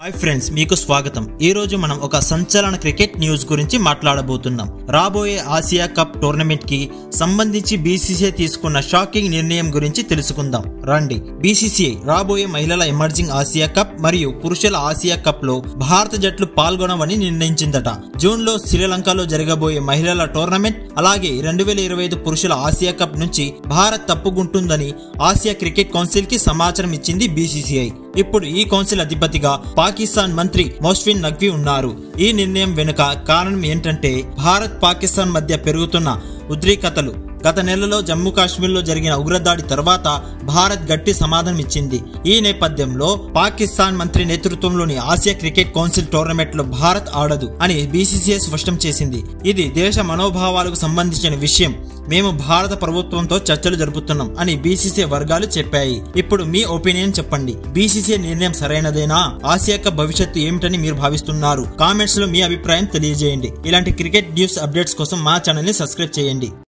Hi friends, మీకు స్వాగతం. ఈ రోజు మనం ఒక సంచలన క్రికెట్ న్యూస్ గురించి మాట్లాడబోతున్నాం. రాబోయే ఆసియా కప్ టోర్నమెంట్ కి సంబంధించి బీసీసీఐ తీసుకున్న షాకింగ్ నిర్ణయం గురించి తెలుసుకుందాం రండి. బీసీసీఐ రాబోయే మహిళల ఎమర్జింగ్ ఆసియా కప్ మరియు పురుషుల ఆసియా కప్ లో భారత జట్లు పాల్గొనవని నిర్ణయించిందట. జూన్ లో శ్రీలంకలో జరగబోయే మహిళల టోర్నమెంట్ అలాగే 2025 పురుషుల ఆసియా కప్ నుంచి భారత్ తప్పుకుంటుందని ఆసియా క్రికెట్ కౌన్సిల్ కి సమాచారం ఇచ్చింది బీసీసీఐ. ఇప్పుడు ఈ కౌన్సిల్ అధిపతిగా పాకిస్తాన్ మంత్రి మౌస్ఫిన్ నఖ్వీ ఉన్నారు. ఈ నిర్ణయం వెనుక కారణం ఏంటంటే భారత్ పాకిస్తాన్ మధ్య పెరుగుతున్న ఉద్రిక్తతలు. గత నెలలో జమ్మూ కాశ్మీర్ లో జరిగిన ఉగ్రదాడి తర్వాత భారత్ గట్టి సమాధానం ఇచ్చింది. ఈ నేపథ్యంలో పాకిస్తాన్ మంత్రి నేతృత్వంలోని ఆసియా క్రికెట్ కౌన్సిల్ టోర్నమెంట్ లో భారత్ ఆడదు అని బీసీసీఐ స్పష్టం చేసింది. ఇది దేశ మనోభావాలకు సంబంధించిన విషయం. మేము భారత ప్రభుత్వంతో చర్చలు జరుపుతున్నాం అని బీసీసీఐ వర్గాలు చెప్పాయి. ఇప్పుడు మీ ఒపీనియన్ చెప్పండి. బీసీసీఐ నిర్ణయం సరైనదేనా? ఆసియా కప్ భవిష్యత్తు ఏమిటని మీరు భావిస్తున్నారు? కామెంట్స్ లో మీ అభిప్రాయం తెలియజేయండి. ఇలాంటి క్రికెట్ న్యూస్ అప్డేట్స్ కోసం మా ఛానల్ ని సబ్స్క్రైబ్ చేయండి.